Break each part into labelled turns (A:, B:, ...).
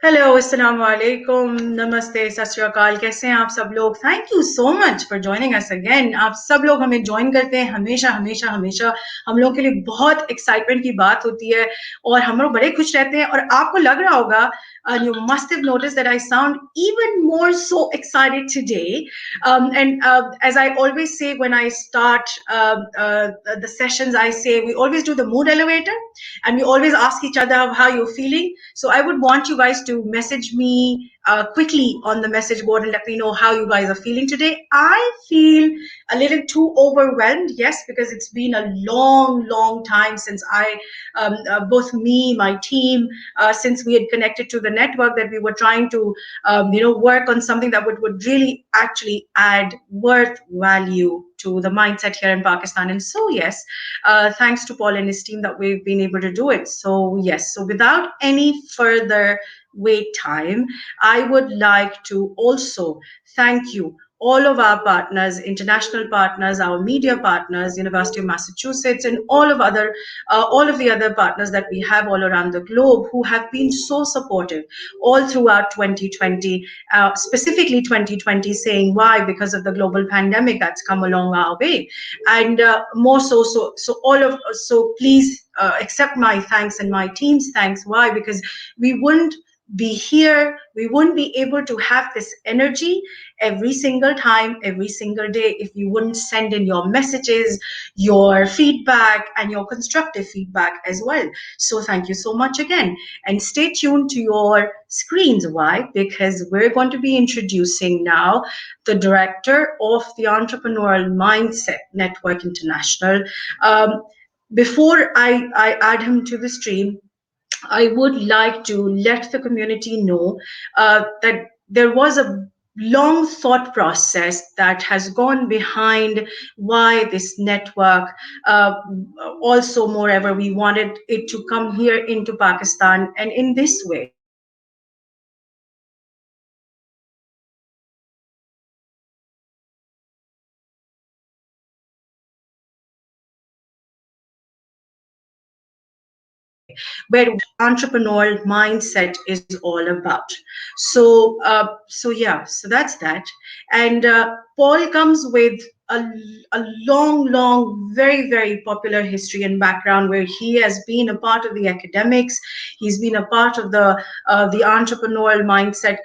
A: Hello, अस्सलाम वालेकुम, नमस्ते, सत श्री अकाल। कैसे हैं आप सब लोग? Thank you so much for joining us again. आप सब लोग हमें ज्वाइन करते हैं हमेशा हमेशा हमेशा। हम लोग के लिए बहुत एक्साइटमेंट की बात होती है और हम लोग बड़े खुश रहते हैं। और आपको लग रहा होगा, you must have noticed that I sound even more so excited today. And as I always say when I start the sessions, I say we always do the mood elevator, and we always ask each other how you're feeling. So I would want you guys to message me quickly on the message board and let me know how you guys are feeling today. I feel a little too overwhelmed, yes, because it's been a long time since both me, my team, since we had connected to the network, that we were trying to, work on something that would really actually add worth value to the mindset here in Pakistan. And so, yes, thanks to Paul and his team that we've been able to do it. So, yes, so without any further wait time, I would like to also thank you, all of our partners, international partners, our media partners, University of Massachusetts, and all of the other partners that we have all around the globe who have been so supportive all throughout 2020, specifically 2020, saying why, because of the global pandemic that's come along our way. And more so all of so please accept my thanks and my team's thanks. Why? Because we wouldn't be here, we wouldn't be able to have this energy every single time, every single day, if you wouldn't send in your messages, your feedback, and your constructive feedback as well. So thank you so much again, and stay tuned to your screens. Why? Because we're going to be introducing now the director of the Entrepreneurial Mindset Network International. Before I add him to the stream, I would like to let the community know that there was a long thought process that has gone behind why this network. Also, moreover, we wanted it to come here into Pakistan, and in this way, where entrepreneurial mindset is all about. So yeah, so that's that. And Paul comes with a long, very popular history and background, where he has been a part of the academics. He's been a part of the entrepreneurial mindset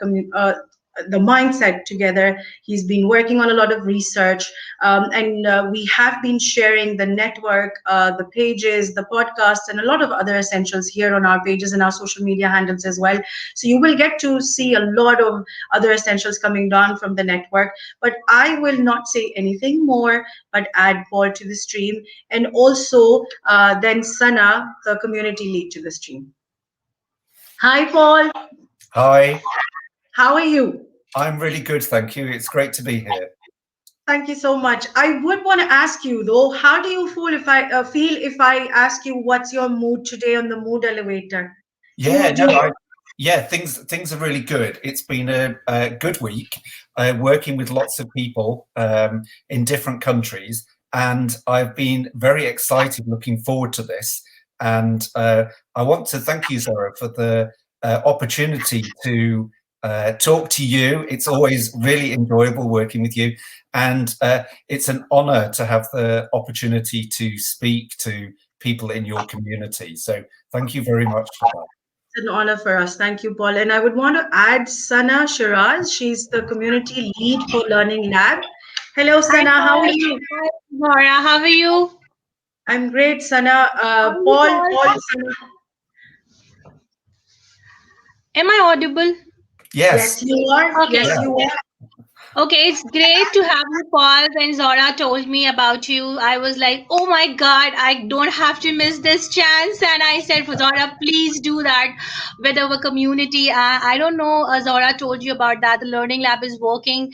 A: the mindset together. He's been working on a lot of research, and we have been sharing the network, the pages, the podcasts, and a lot of other essentials here on our pages and our social media handles as well. So you will get to see a lot of other essentials coming down from the network. But I will not say anything more, but add Paul to the stream, and also then Sana, the community lead, to the stream. Hi, Paul.
B: Hi.
A: How are you?
B: I'm really good, thank you. It's great to be here.
A: Thank you so much. I would want to ask you though, how do you feel if I ask you what's your mood today on the mood elevator? Do
B: Yeah,
A: you do
B: no,
A: you
B: yeah, things are really good. It's been a good week, working with lots of people in different countries, and I've been very excited, looking forward to this. And I want to thank you, Zara, for the opportunity to talk to you. It's always really enjoyable working with you, and it's an honor to have the opportunity to speak to people in your community. So thank you very much for that.
A: It's an honor for us. Thank you, Paul. And I would want to add Sana Shiraz. She's the community lead for Learning Lab. Hello,
C: Hi,
A: Sana. How are
C: Paul.
A: you?
C: Hi, Nora. How are you?
A: I'm great, Sana.
C: How are you,
A: Paul,
C: Paul?
A: Sana.
C: Am I audible?
B: Yes.
A: Yes, you are.
C: Okay.
A: Yes, you are.
C: Okay, it's great to have you, Paul. When Zora told me about you, I was like, oh my God, I don't have to miss this chance. And I said, Zora, please do that with our community. I don't know, Zora told you about that. The Learning Lab is working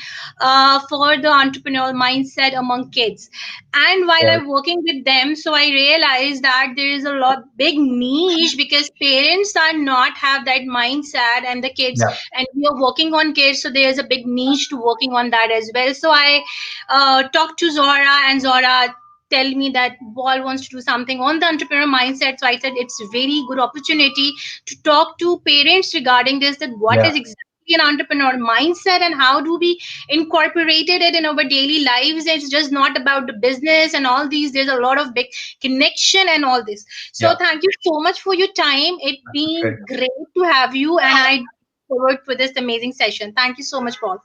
C: for the entrepreneurial mindset among kids. And while
B: Right.
C: I'm working with them, so I realized that there is a lot big niche because parents are not have that mindset and the kids,
B: Yeah.
C: and we are working on kids, so there's a big niche to working on that as well. So I talked to Zora, and Zora tell me that Paul wants to do something on the entrepreneur mindset. So I said it's a very good opportunity to talk to parents regarding this, that what
B: Yeah,
C: is exactly an entrepreneur mindset and how do we incorporated it in our daily lives. It's just not about the business and all these. There's a lot of big connection and all this. So
B: yeah.
C: thank you so much for your time. It
B: Okay.
C: been great to have you, and I look forward for this amazing session. Thank you so much, Paul.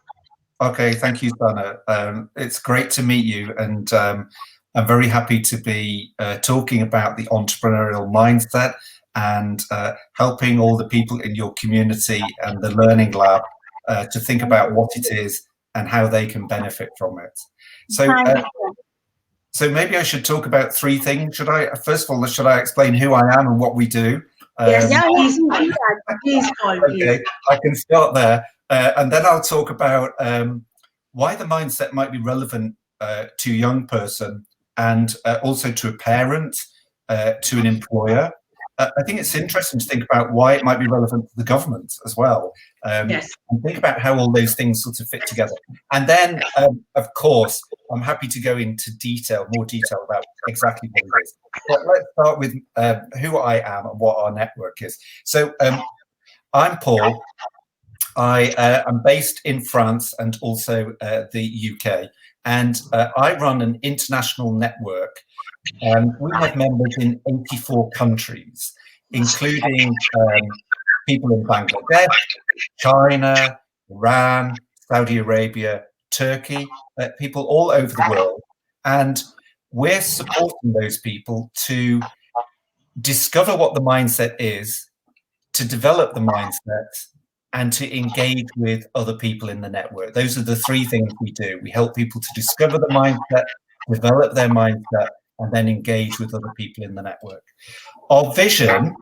B: Okay, thank you, Sana. It's great to meet you, and I'm very happy to be talking about the entrepreneurial mindset and helping all the people in your community and the Learning Lab to think about what it is and how they can benefit from it. So,
C: Thank you.
B: so maybe I should talk about three things. Should I? First of all, should I explain who I am and what we do?
A: Yes,
C: Yeah,
A: please,
C: yeah,
A: please,
C: do that.
A: please, Paul, please.
B: Okay, I can start there. And then I'll talk about why the mindset might be relevant to a young person and also to a parent, to an employer. I think it's interesting to think about why it might be relevant to the government as well.
A: Yes.
B: And think about how all those things sort of fit together. And then, of course, I'm happy to go into more detail about exactly what it is. But let's start with who I am and what our network is. So I'm Paul. I am based in France and also the UK, and I run an international network. We have members in 84 countries, including people in Bangladesh, China, Iran, Saudi Arabia, Turkey, people all over the world. And we're supporting those people to discover what the mindset is, to develop the mindset, and to engage with other people in the network. Those are the three things we do. We help people to discover the mindset, develop their mindset, and then engage with other people in the network. Our vision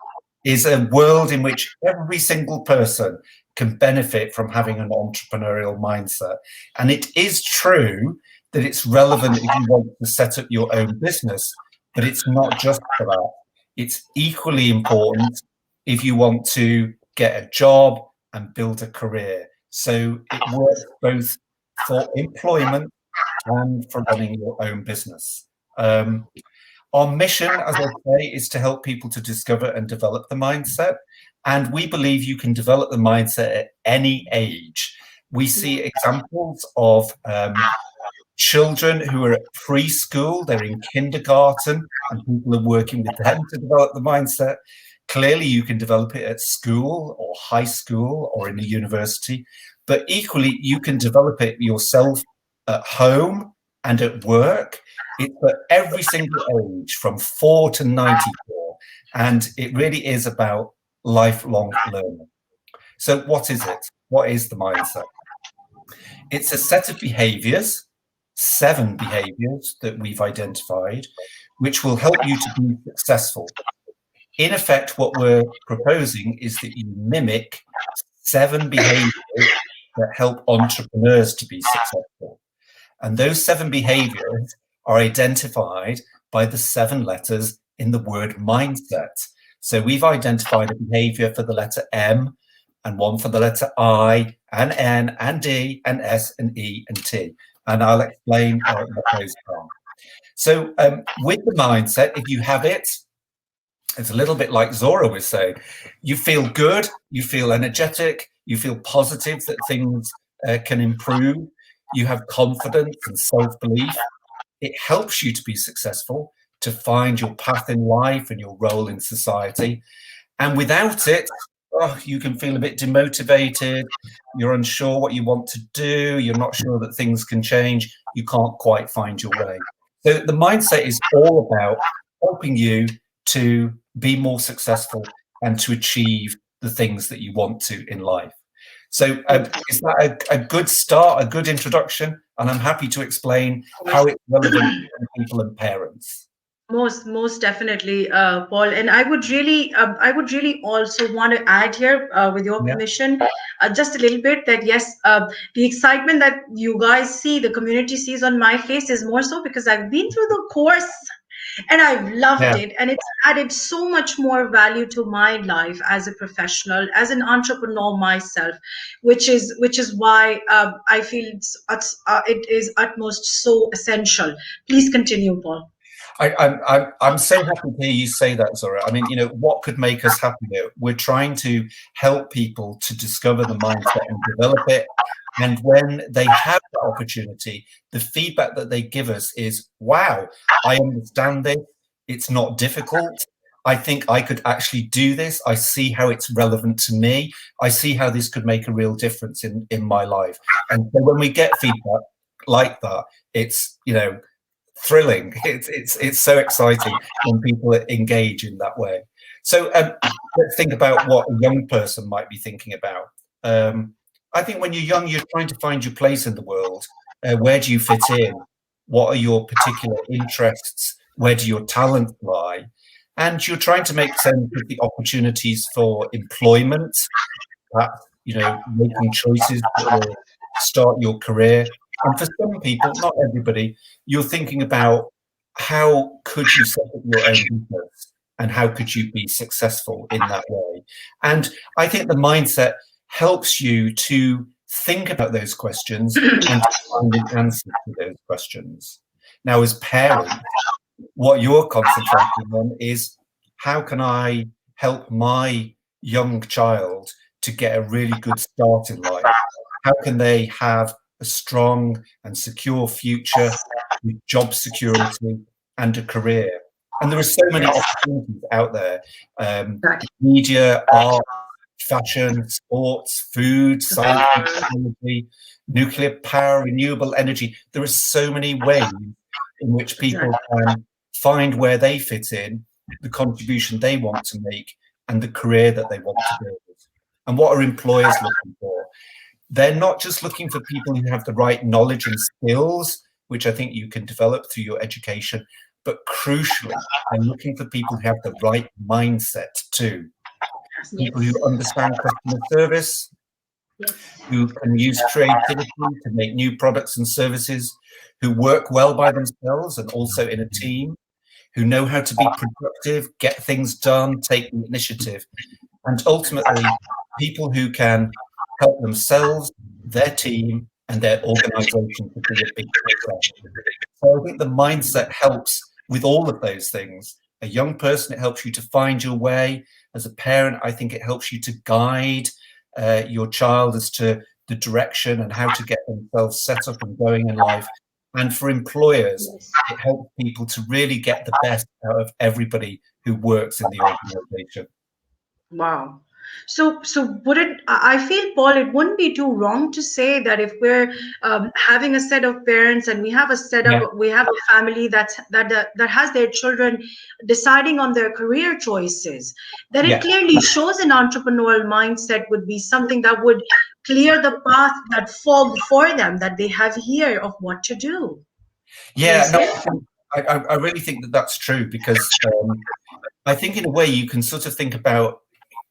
B: is a world in which every single person can benefit from having an entrepreneurial mindset. And it is true that it's relevant if you want to set up your own business, but it's not just for that. It's equally important if you want to get a job and build a career. So it works both for employment and for running your own business. Our mission, as I say, is to help people to discover and develop the mindset. And we believe you can develop the mindset at any age. We see examples of children who are at preschool, they're in kindergarten, and people are working with them to develop the mindset. Clearly, you can develop it at school or high school or in a university, but equally, you can develop it yourself at home and at work. It's for every single age, from 4 to 94, and it really is about lifelong learning. So what is it? What is the mindset? It's a set of behaviors, 7 behaviors that we've identified, which will help you to be successful. In effect, what we're proposing is that you mimic 7 behaviors that help entrepreneurs to be successful. And those 7 behaviors are identified by the 7 letters in the word mindset. So we've identified a behavior for the letter M, and one for the letter I, and N, and D, and S, and E, and T. And I'll explain what those are. So with the mindset, if you have it, it's a little bit like Zora was saying. You feel good, you feel energetic, you feel positive that things can improve. You have confidence and self-belief. It helps you to be successful, to find your path in life and your role in society. And without it, you can feel a bit demotivated. You're unsure what you want to do. You're not sure that things can change. You can't quite find your way. So the mindset is all about helping you to be more successful and to achieve the things that you want to in life. So is that a good start, a good introduction? And I'm happy to explain how it's relevant to people and parents.
A: Most definitely, Paul. And I would really also want to add here, with your permission, just a little bit that yes, the excitement that you guys see, the community sees on my face is more so because I've been through the course and I've loved it, and it's added so much more value to my life as a professional, as an entrepreneur myself, which is why I feel it is utmost so essential. Please continue, Paul.
B: I'm so happy to hear you say that, Zora. I mean, you know, what could make us happier? We're trying to help people to discover the mindset and develop it. And when they have that opportunity, the feedback that they give us is, wow, I understand this. It's not difficult. I think I could actually do this. I see how it's relevant to me. I see how this could make a real difference in my life. And so when we get feedback like that, it's, you know, thrilling. It's so exciting when people engage in that way. So let's think about what a young person might be thinking about. I think when you're young, you're trying to find your place in the world. Where do you fit in? What are your particular interests? Where do your talents lie? And you're trying to make sense of the opportunities for employment, perhaps, you know, making choices to start your career. And for some people, not everybody, you're thinking about how could you set up your own business and how could you be successful in that way. And I think the mindset helps you to think about those questions and to find an answer to those questions. Now, as parents, what you're concentrating on is how can I help my young child to get a really good start in life? How can they have a strong and secure future with job security and a career? And there are so many opportunities out there. Media, art, fashion, sports, food, science and technology, nuclear power, renewable energy. There are so many ways in which people can find where they fit in, the contribution they want to make, and the career that they want to build. And what are employers looking for? They're not just looking for people who have the right knowledge and skills, which I think you can develop through your education, but crucially, they're looking for people who have the right mindset too. People who understand customer service, who can use creativity to make new products and services, who work well by themselves and also in a team, who know how to be productive, get things done, take the initiative, and ultimately people who can help themselves, their team, and their organization to be a big success. So I think the mindset helps with all of those things. A young person, it helps you to find your way. As a parent, I think it helps you to guide your child as to the direction and how to get themselves set up and going in life. And for employers, it helps people to really get the best out of everybody who works in the organization.
A: Wow. So would it, I feel, Paul, it wouldn't be too wrong to say that if we're having a set of parents and we have a setup, we have a family that has their children deciding on their career choices, that it clearly shows an entrepreneurial mindset would be something that would clear the path, that fog for them that they have here of what to do.
B: Yeah, no, I really think that that's true, because I think in a way you can sort of think about,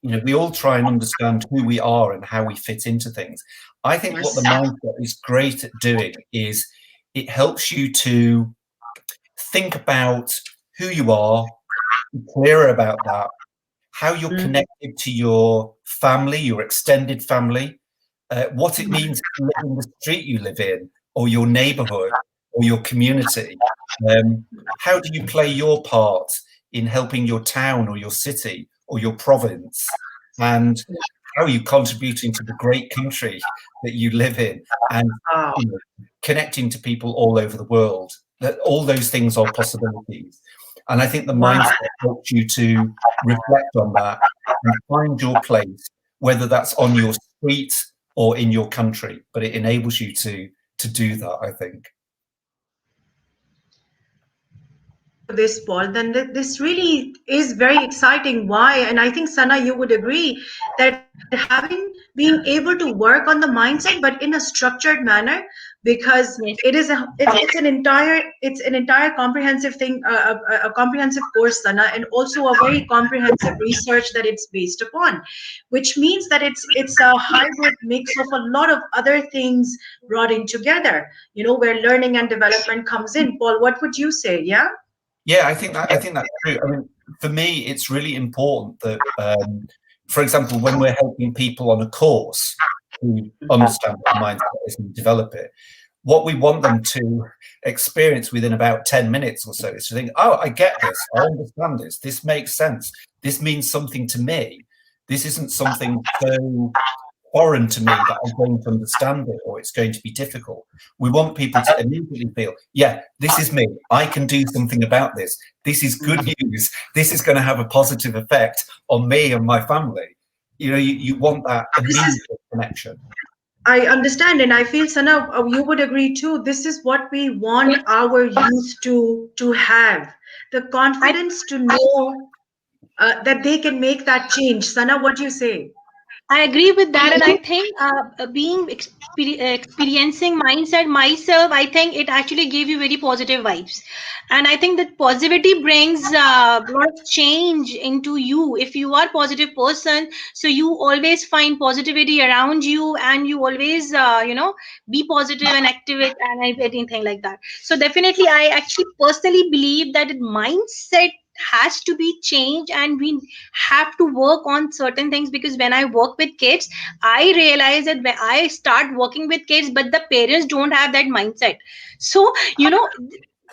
B: you know, we all try and understand who we are and how we fit into things. I think what the mindset is great at doing is it helps you to think about who you are, be clearer about that, how you're connected to your family, your extended family, what it means to live in the street you live in, or your neighborhood, or your community. How do you play your part in helping your town or your city or your province, and how are you contributing to the great country that you live in, and you know, connecting to people all over the world? That all those things are possibilities, and I think the mindset helps you to reflect on that and find your place, whether that's on your street or in your country. But it enables you to do that, I think.
A: This, Paul, then this really is very exciting. Why? And I think, Sana, you would agree that being able to work on the mindset, but in a structured manner, because it's an entire comprehensive thing, a comprehensive course, Sana, and also a very comprehensive research that it's based upon, which means that it's a hybrid mix of a lot of other things brought in together, you know, where learning and development comes in. Paul, what would you say?
B: Yeah, I think that's true. I mean, for me, it's really important that, for example, when we're helping people on a course who understand what mindset is and develop it, what we want them to experience within about 10 minutes or so is to think, oh, I get this, I understand this, this makes sense, this means something to me, this isn't something so foreign to me that I'm going to understand it or it's going to be difficult. We want people to immediately feel, yeah, this is me, I can do something about this, this is good news, this is going to have a positive effect on me and my family. You know, you want that immediate connection.
A: I understand, and I feel, Sana, you would agree too. This is what we want our youth to have, the confidence to know that they can make that change. Sana, what do you say?
C: I agree with that, and I think experiencing mindset myself, I think it actually gave you very positive vibes, and I think that positivity brings a lot of change into you. If you are a positive person, so you always find positivity around you, and you always be positive and activate and anything like that. So definitely, I actually personally believe that mindset has to be changed, and we have to work on certain things, because when I work with kids, I realize that when I start working with kids but the parents don't have that mindset, so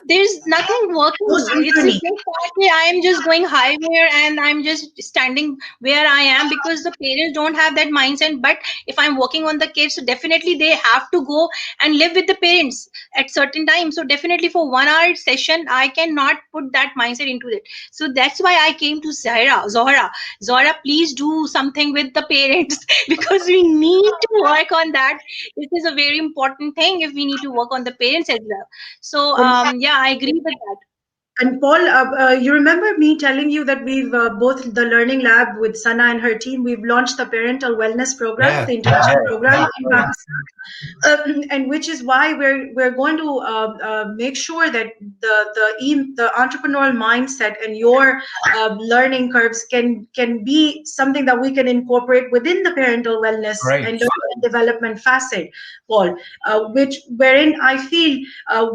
C: there's nothing working.
A: No
C: It's
A: synchrony.
C: just that I am just going higher and I'm just standing where I am because the parents don't have that mindset. But if I'm working on the kids, so definitely they have to go and live with the parents at certain times. So definitely for 1 hour session, I cannot put that mindset into it. So that's why I came to Zora, please do something with the parents because we need to work on that. This is a very important thing if we need to work on the parents as well. So yeah, I agree with that.
A: And Paul, you remember me telling you that we've both the Learning Lab with Sana and her team, we've launched the Parental Wellness Program,
B: Yeah,
A: the internship program
B: yeah,
A: in Pakistan. And which is why we're going to make sure that the entrepreneurial mindset and your learning curves can be something that we can incorporate within the parental wellness
B: great.
A: and development facet, Paul. Which wherein I feel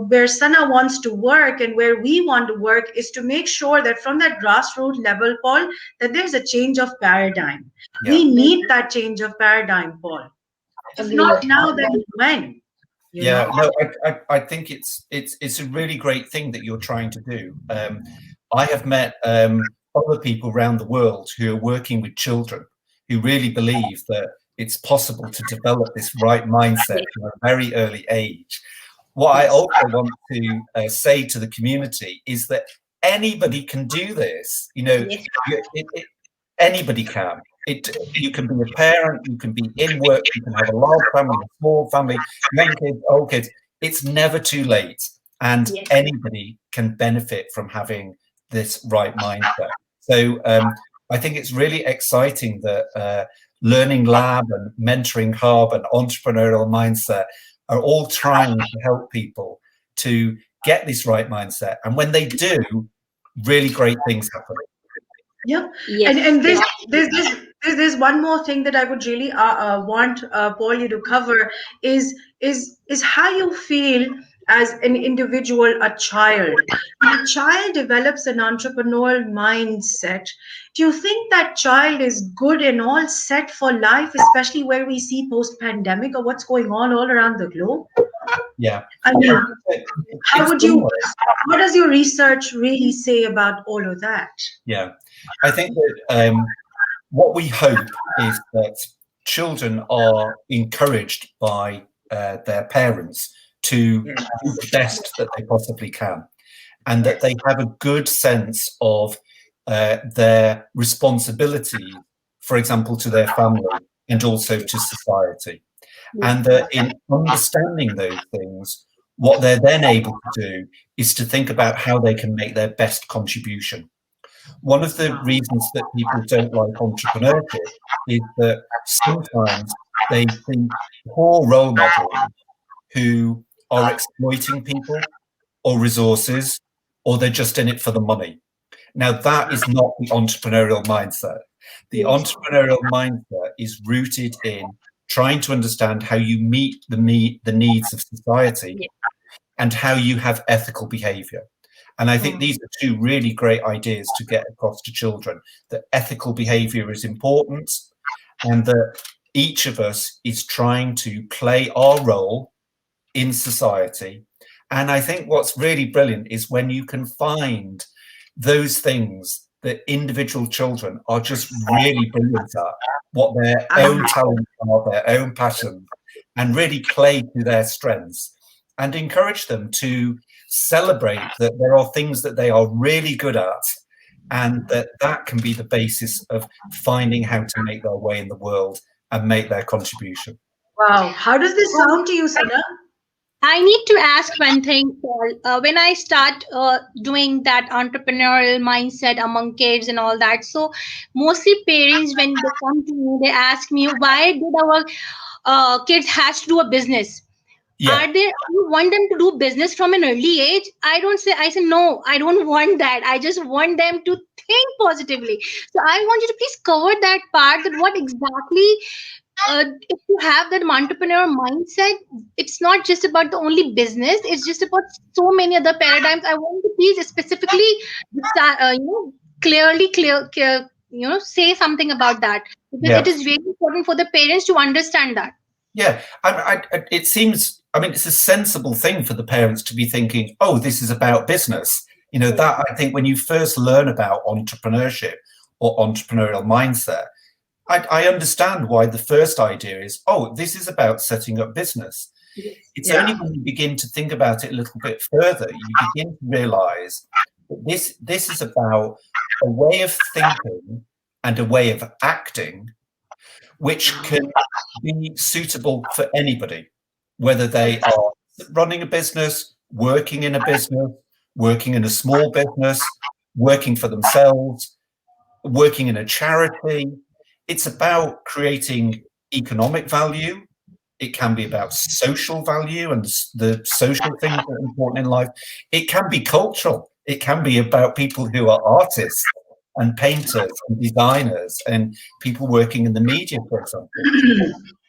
A: where Sana wants to work and where we want to work is to make sure that from that grassroots level, Paul, that there's a change of paradigm.
B: Yeah.
A: We need that change of paradigm, Paul. If not now, then when?
B: Yeah, no, I think it's a really great thing that you're trying to do. I have met other people around the world who are working with children who really believe that it's possible to develop this right mindset from a very early age. What I also want to say to the community is that anybody can do this. You know, anybody can. You can be a parent, you can be in work, you can have a large family, a small family, young kids, old kids. It's never too late, and anybody can benefit from having this right mindset. So I think it's really exciting that Learning Lab and Mentoring Hub and Entrepreneurial Mindset are all trying to help people to get this right mindset, and when they do, really great things happen.
A: Yeah, and there's one more thing that I would really want Paul you to cover is how you feel as an individual, a child. When a child develops an entrepreneurial mindset, do you think that child is good and all set for life, especially where we see post-pandemic or what's going on all around the globe?
B: Yeah.
A: I mean, what does your research really say about all of that?
B: Yeah, I think that what we hope is that children are encouraged by their parents to do the best that they possibly can, and that they have a good sense of their responsibility, for example, to their family and also to society. And that in understanding those things, what they're then able to do is to think about how they can make their best contribution. One of the reasons that people don't like entrepreneurship is that sometimes they see poor role models who are exploiting people or resources, or they're just in it for the money. Now, that is not the entrepreneurial mindset. The entrepreneurial mindset is rooted in trying to understand how you meet the needs of society and how you have ethical behavior. And I think these are two really great ideas to get across to children, that ethical behavior is important and that each of us is trying to play our role in society. And I think what's really brilliant is when you can find those things that individual children are just really brilliant at, what their own talents are, their own passions, and really play to their strengths, and encourage them to celebrate that there are things that they are really good at, and that can be the basis of finding how to make their way in the world and make their contribution.
A: Wow. How does this sound to you, Sana?
C: I need to ask one thing, Paul. When I start doing that entrepreneurial mindset among kids and all that, so mostly parents, when they come to me, they ask me, why did our kids has to do a business?
B: Yeah.
C: You want them to do business from an early age? I say, no, I don't want that. I just want them to think positively. So I want you to please cover that part, that what exactly, if you have that entrepreneur mindset, it's not just about the only business, it's just about so many other paradigms. I want you to please specifically, clear, say something about that, because it is really important for the parents to understand that.
B: Yeah, it seems, I mean, it's a sensible thing for the parents to be thinking, oh, this is about business. You know, that I think when you first learn about entrepreneurship or entrepreneurial mindset, I understand why the first idea is, oh, this is about setting up business. It's only when you begin to think about it a little bit further, you begin to realize that this is about a way of thinking and a way of acting which can be suitable for anybody, whether they are running a business, working in a business, working in a small business, working for themselves, working in a charity. It's about creating economic value. It can be about social value and the social things that are important in life. It can be cultural. It can be about people who are artists and painters and designers and people working in the media, for example.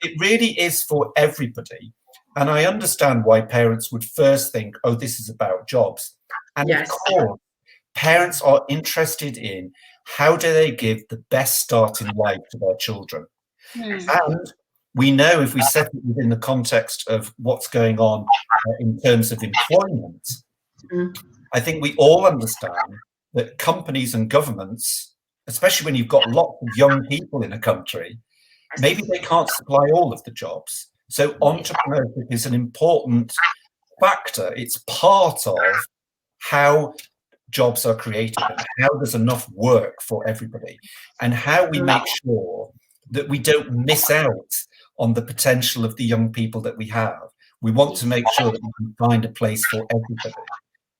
B: It really is for everybody. And I understand why parents would first think, oh, this is about jobs. And of course, parents are interested in how do they give the best start in life to their children. And we know if we set it within the context of what's going on in terms of employment, I think we all understand that companies and governments, especially when you've got lots of young people in a country, maybe they can't supply all of the jobs. So entrepreneurship is an important factor. It's part of how jobs are created and how there's enough work for everybody and how we make sure that we don't miss out on the potential of the young people that we have. We want to make sure that we can find a place for everybody.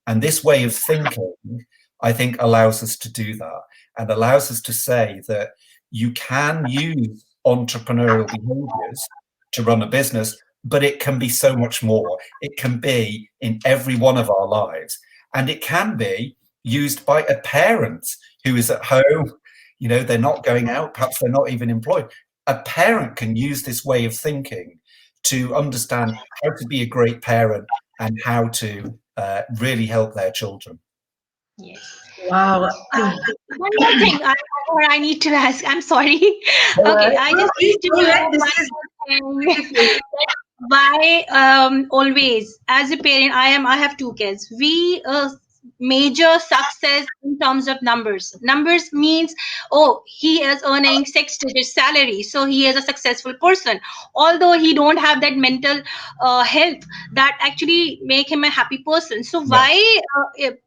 B: And this way of thinking, I think, allows us to do that and allows us to say that you can use entrepreneurial behaviors to run a business, but it can be so much more. It can be in every one of our lives. And it can be used by a parent who is at home, you know, they're not going out, perhaps they're not even employed. A parent can use this way of thinking to understand how to be a great parent and how to really help their children.
C: Yes.
A: Wow.
C: One more thing I need to ask. I'm sorry. Okay, I just need to know why always, as a parent, I have two kids. We major success in terms of numbers. Numbers means, oh, he is earning 6-digit salary, so he is a successful person. Although he don't have that mental health that actually make him a happy person. So why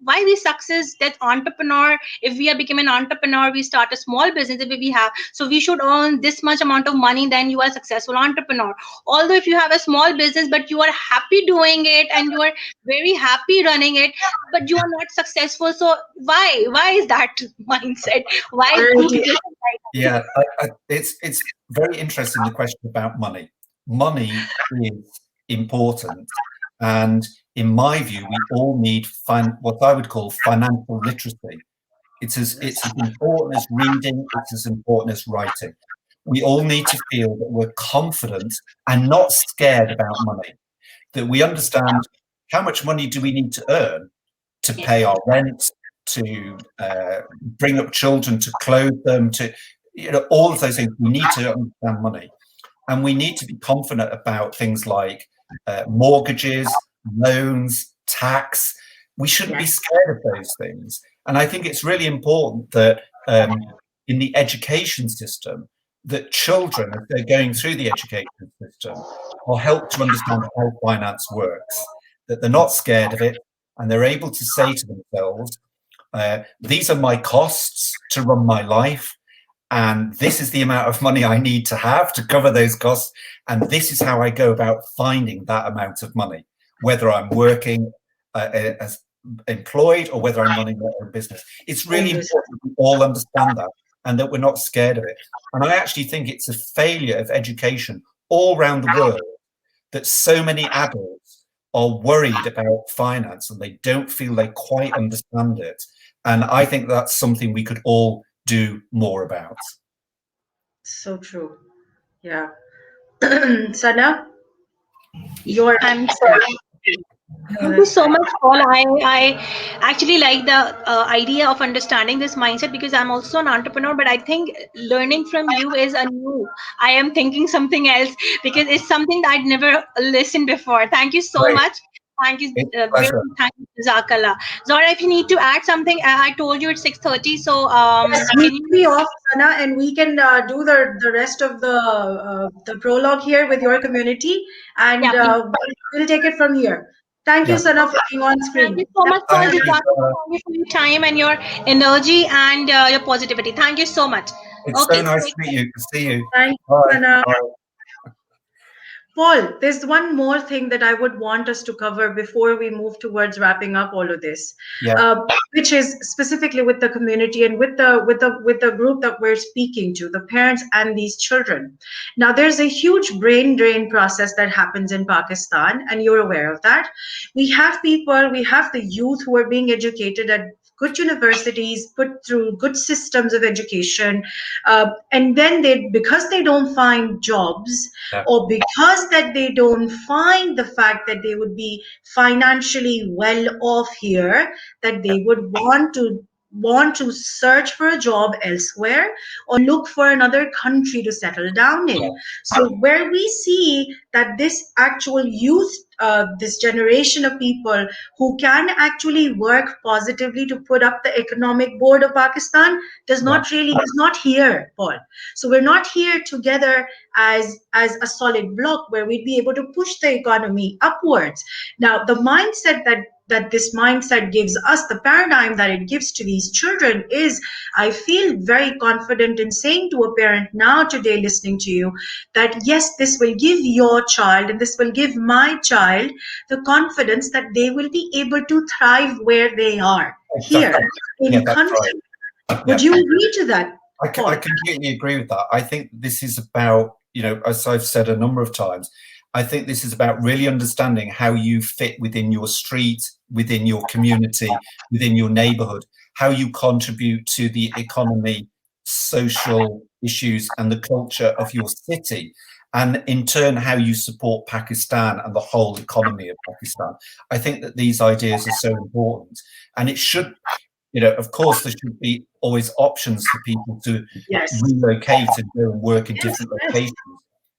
C: we success that entrepreneur? If we are becoming an entrepreneur, we start a small business. If we have, so we should earn this much amount of money, then you are a successful entrepreneur. Although if you have a small business but you are happy doing it and you are very happy running it, but you are not successful, so why is that mindset?
B: It's very interesting, the question about money. Money is important, and in my view we all need what I would call financial literacy. It's as important as reading, it's as important as writing. We all need to feel that we're confident and not scared about money, that we understand how much money do we need to earn to pay our rent, to bring up children, to clothe them, to, you know, all of those things. We need to understand money, and we need to be confident about things like mortgages, loans, tax. We shouldn't be
A: Yes.
B: scared of those things. And I think it's really important that in the education system, that children, as they're going through the education system, are helped to understand how finance works, that they're not scared of it, and they're able to say to themselves, these are my costs to run my life, and this is the amount of money I need to have to cover those costs, and this is how I go about finding that amount of money, whether I'm working as employed or whether I'm running my own business. It's really important that we all understand that and that we're not scared of it. And I actually think it's a failure of education all around the world that so many adults are worried about finance and they don't feel they quite understand it. And I think that's something we could all do more about.
A: So true. Yeah. Sana,
C: I'm sorry. Thank you so much, Paul. I actually like the idea of understanding this mindset because I'm also an entrepreneur, but I think learning from you is a new. I am thinking something else because it's something that I'd never listened before. Thank you so
B: Great.
C: much. Thank you,
B: It's a pleasure.
C: thank you, Jazakallah. Zora, if you need to add something, I told you it's 6:30, so
A: yes,
C: can
A: we
C: you?
A: will be off, Sana, and we can do the rest of the prologue here with your community, and
C: Yeah, please.
A: we'll take it from here. Thank you,
B: Yeah.
A: Sana, for being on
C: Thank
A: screen.
C: you so much, Paul.
B: Thank you.
C: Jazakallah. Thank you for your time and your energy and your positivity. Thank you so much.
B: It's
C: Okay,
B: so nice
C: take
B: to meet you. To see you.
A: Thank you,
B: Bye.
A: Sana.
B: Bye.
A: Paul, there's one more thing that I would want us to cover before we move towards wrapping up all of this,
B: Yeah.
A: which is specifically with the community and with the group that we're speaking to, the parents and these children. Now, there's a huge brain drain process that happens in Pakistan, and you're aware of that. We have people, we have the youth who are being educated at good universities, put through good systems of education, and then because they don't find jobs,
B: Yeah.
A: or because that they don't find the fact that they would be financially well off here, that they would want to search for a job elsewhere or look for another country to settle down in. So where we see that this actual youth, this generation of people who can actually work positively to put up the economic board of Pakistan is not here, Paul. So we're not here together as a solid block where we'd be able to push the economy upwards. Now, the mindset that this mindset gives us, the paradigm that it gives to these children is, I feel very confident in saying to a parent now today listening to you that yes, this will give your child and this will give my child the confidence that they will be able to thrive where they are here
B: Exactly.
A: in
B: Yeah, that's
A: country.
B: right.
A: Would
B: Yeah.
A: you agree to that?
B: I completely agree with that. I think this is about, as I've said a number of times, I think this is about really understanding how you fit within your street, within your community, within your neighborhood, how you contribute to the economy, social issues, and the culture of your city. And in turn, how you support Pakistan and the whole economy of Pakistan. I think that these ideas are so important. And it should, of course, there should be always options for people to relocate and go and work in different locations.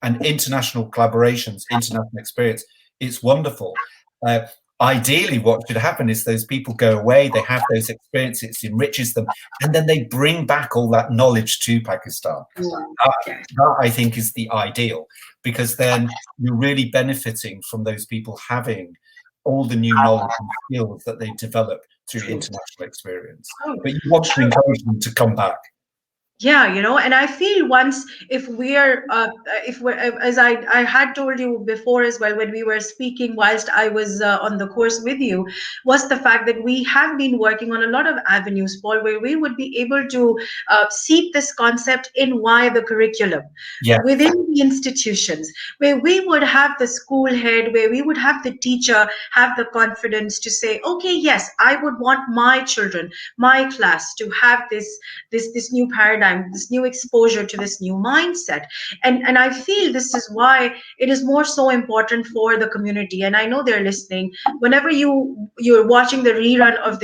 B: And international collaborations, international experience, it's wonderful. Ideally, what should happen is those people go away, they have those experiences, it enriches them, and then they bring back all that knowledge to Pakistan. That I think is the ideal, because then you're really benefiting from those people having all the new knowledge and skills that they develop through international experience. But you want to encourage them to come back.
A: Yeah, and I feel once if we're as I had told you before as well when we were speaking whilst I was on the course with you, was the fact that we have been working on a lot of avenues, Paul, where we would be able to seep this concept in via the curriculum within the institutions, where we would have the school head, where we would have the teacher have the confidence to say, okay, yes, I would want my children, my class to have this new paradigm, this new exposure to this new mindset. And I feel this is why it is more so important for the community. And I know they're listening. Whenever you're watching the rerun of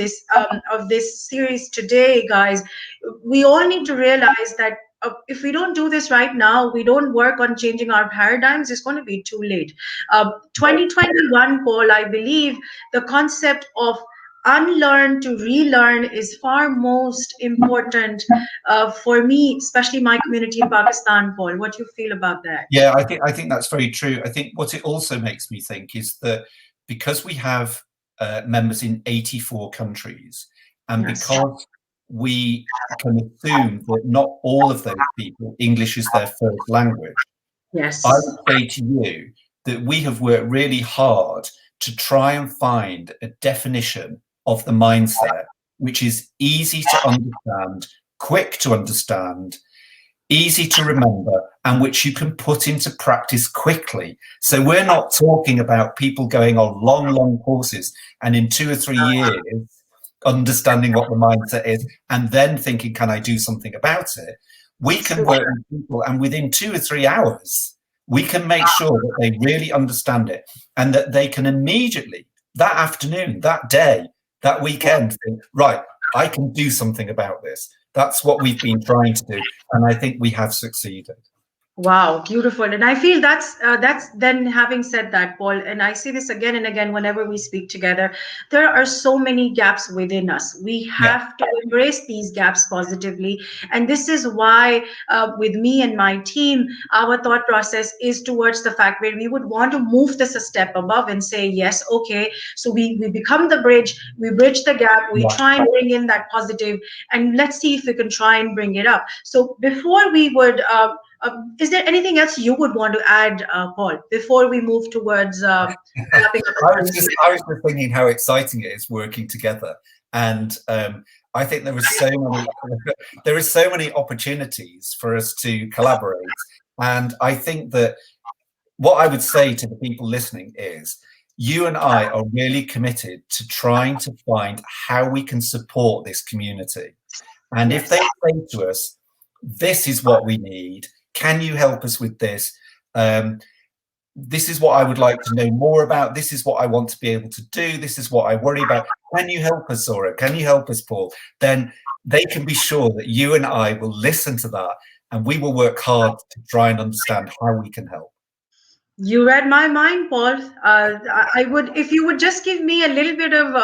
A: this series today, guys, we all need to realize that if we don't do this right now, we don't work on changing our paradigms, it's going to be too late. 2021, Paul, I believe the concept of unlearn to relearn is far most important for me, especially my community in Pakistan. Paul, what do you feel about that?
B: Yeah, I think that's very true. I think what it also makes me think is that because we have members in 84 countries, and
A: Yes.
B: because we can assume that not all of those people English is their first language,
A: Yes.
B: I would say to you that we have worked really hard to try and find a definition of the mindset which is easy to understand, quick to understand, easy to remember, and which you can put into practice quickly. So we're not talking about people going on long courses and in 2 or 3 years understanding what the mindset is and then thinking, can I do something about it? We can work with people, and within 2 or 3 hours, we can make sure that they really understand it and that they can immediately, that afternoon, that day, that weekend, think, right, I can do something about this. That's what we've been trying to do, and I think we have succeeded.
A: Wow, beautiful. And I feel that's then, having said that, Paul, and I see this again and again whenever we speak together, there are so many gaps within us. We have to embrace these gaps positively. And this is why with me and my team, our thought process is towards the fact where we would want to move this a step above and say, yes, okay, so we become the bridge, we bridge the gap, we try and bring in that positive, and let's see if we can try and bring it up. So before we would is there anything else you would want to add, Paul, before we move towards wrapping up?
B: I was just thinking how exciting it is working together, and I think there are so many opportunities for us to collaborate. And I think that what I would say to the people listening is, you and I are really committed to trying to find how we can support this community. And if they say to us, this is what we need, can you help us with this? This is what I would like to know more about. This is what I want to be able to do. This is what I worry about. Can you help us, Zora? Can you help us, Paul? Then they can be sure that you and I will listen to that, and we will work hard to try and understand how we can help.
A: You read my mind, Paul. I would, if you would just give me a little bit of,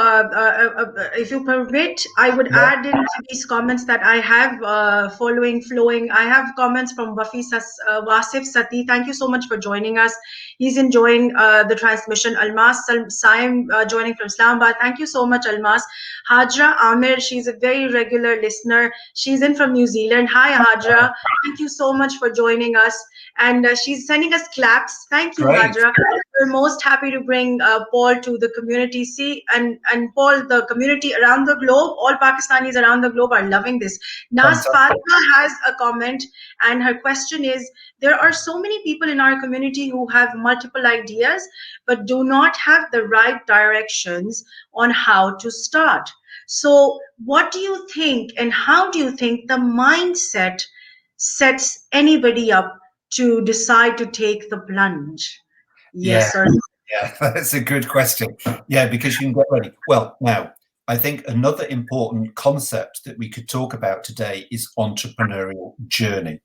A: if you permit, I would add in these comments that I have flowing. I have comments from Wasif Sati. Thank you so much for joining us. He's enjoying the transmission. Almas Saim joining from Islamabad. Thank you so much, Almas. Hajra Amir, she's a very regular listener. She's in from New Zealand. Hi, Hajra. Thank you so much for joining us. And she's sending us claps. Thank you, Hajra. We're most happy to bring Paul to the community. See, and Paul, the community around the globe, all Pakistanis around the globe are loving this. Naz Fatima has a comment, and her question is, there are so many people in our community who have multiple ideas, but do not have the right directions on how to start. So what do you think, and how do you think the mindset sets anybody up to decide to take the plunge? Yes or no?
B: Yeah, that's a good question. Yeah, because you can get ready. Well, now, I think another important concept that we could talk about today is entrepreneurial journey.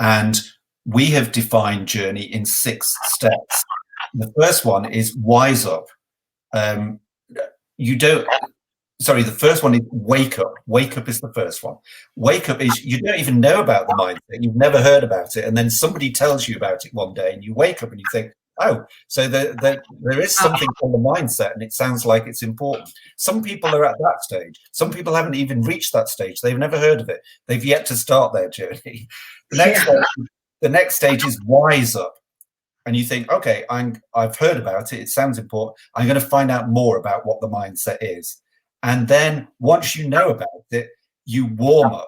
B: And we have defined journey in 6 steps. The first one is wise up. The first one is wake up. Wake up is the first one. Wake up is, you don't even know about the mindset. You've never heard about it. And then somebody tells you about it one day and you wake up and you think, oh, so there is something on the mindset and it sounds like it's important. Some people are at that stage. Some people haven't even reached that stage. They've never heard of it. They've yet to start their journey. The next stage is wise up. And you think, okay, I've heard about it. It sounds important. I'm going to find out more about what the mindset is. And then once you know about it, you warm up.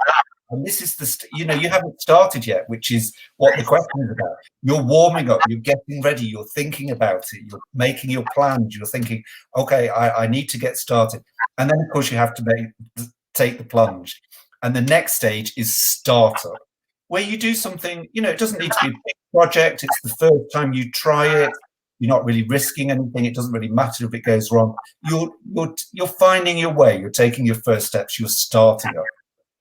B: And this is you haven't started yet, which is what the question is about. You're warming up, you're getting ready, you're thinking about it, you're making your plans, you're thinking, okay, I need to get started. And then, of course, you have to take the plunge. And the next stage is startup, where you do something, it doesn't need to be a big project. It's the first time you try it. You're not really risking anything. It doesn't really matter if it goes wrong. You're finding your way. You're taking your first steps. You're starting up.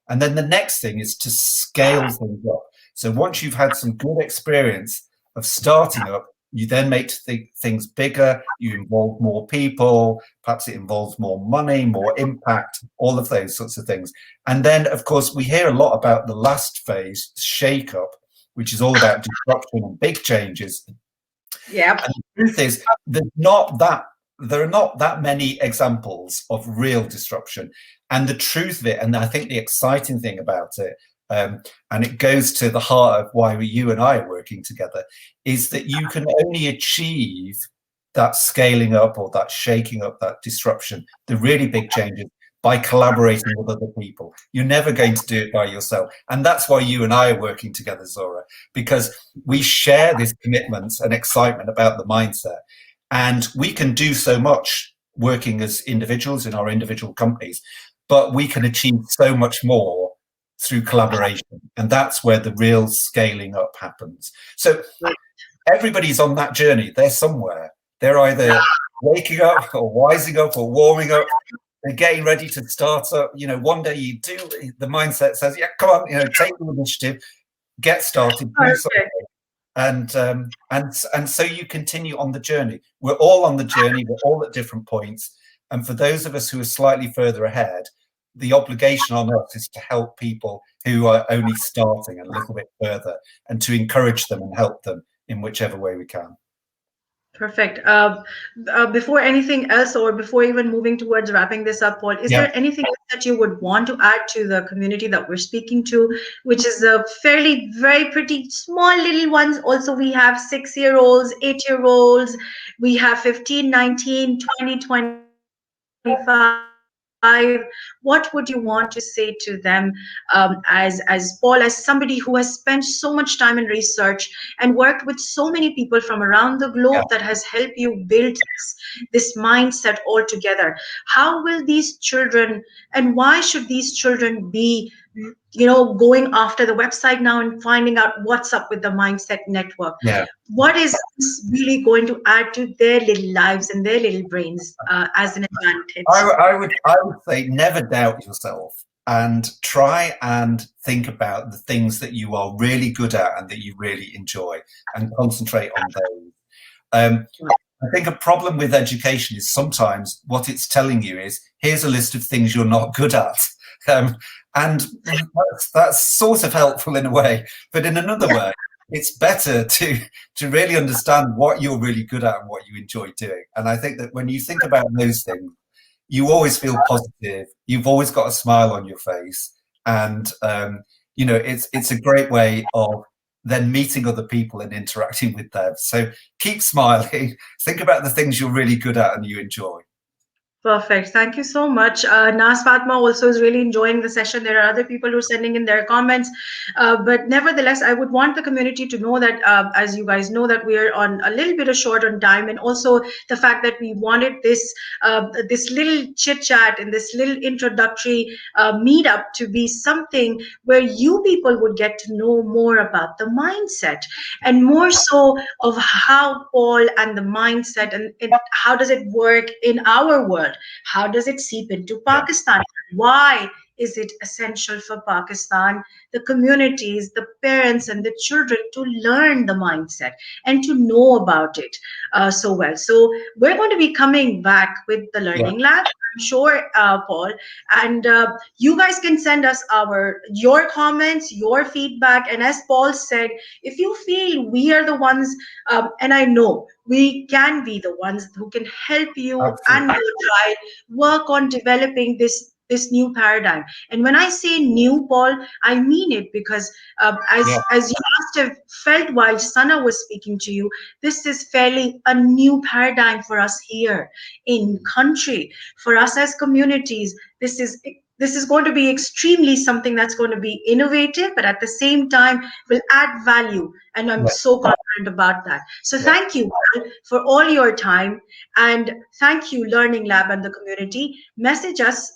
B: And then the next thing is to scale things up. So once you've had some good experience of starting up, you then make things bigger, you involve more people, perhaps it involves more money, more impact, all of those sorts of things. And then, of course, we hear a lot about the last phase, shake up, which is all about disruption and big changes.
A: Yeah.
B: And the truth is, there are not that many examples of real disruption. And the truth of it, and I think the exciting thing about it, and it goes to the heart of why you and I are working together, is that you can only achieve that scaling up or that shaking up, that disruption, the really big changes, by collaborating with other people. You're never going to do it by yourself. And that's why you and I are working together, Zora, because we share this commitment and excitement about the mindset. And we can do so much working as individuals in our individual companies, but we can achieve so much more through collaboration. And that's where the real scaling up happens. So everybody's on that journey. They're somewhere. They're either waking up or wising up or warming up. They're getting ready to start up. You know, one day you do, the mindset says, yeah, come on, you know, take the initiative, get started, do something. And so you continue on the journey. We're all on the journey. We're all at different points. And for those of us who are slightly further ahead, the obligation on us is to help people who are only starting a little bit further and to encourage them and help them in whichever way we can.
A: Perfect. Before anything else, or before even moving towards wrapping this up, Paul, is there anything that you would want to add to the community that we're speaking to, which is a fairly, very pretty small little ones? Also, we have 6-year-olds, 8-year-olds, we have 15, 19, 20, 25. What would you want to say to them, as Paul, as somebody who has spent so much time in research and worked with so many people from around the globe that has helped you build this mindset all together? How will these children, and why should these children be, you know, going after the website now and finding out what's up with the Mindset Network? What is this really going to add to their little lives and their little brains as an advantage?
B: I would say never doubt yourself and try and think about the things that you are really good at and that you really enjoy and concentrate on those. I think a problem with education is sometimes what it's telling you is, here's a list of things you're not good at. And that's sort of helpful in a way, but in another way, it's better to really understand what you're really good at and what you enjoy doing. And I think that when you think about those things, you always feel positive. You've always got a smile on your face, and you know, it's a great way of then meeting other people and interacting with them. So keep smiling. Think about the things you're really good at and you enjoy.
A: Perfect. Thank you so much. Nas Fatma also is really enjoying the session. There are other people who are sending in their comments. But nevertheless, I would want the community to know that, as you guys know, that we are on a little bit of short on time. And also the fact that we wanted this this little chit chat and this little introductory meetup to be something where you people would get to know more about the mindset, and more so of how Paul and the mindset and how does it work in our world. How does it seep into Pakistan? Why is it essential for Pakistan, the communities, the parents, and the children to learn the mindset and to know about it so well? So we're going to be coming back with the Learning Lab, I'm sure, Paul, and you guys can send us your comments, your feedback, and as Paul said, if you feel we are the ones, and I know we can be the ones who can help you and your child work on developing this new paradigm. And when I say new, Paul, I mean it, because as you must have felt while Sana was speaking to you, this is fairly a new paradigm for us here in country, for us as communities. This is going to be extremely something that's going to be innovative, but at the same time will add value. And I'm so confident about that. So thank you, Paul, for all your time. And thank you, Learning Lab and the community. Message us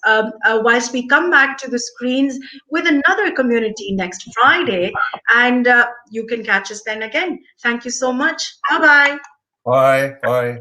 A: whilst we come back to the screens with another community next Friday. And you can catch us then again. Thank you so much. Bye-bye.
B: Bye. Bye.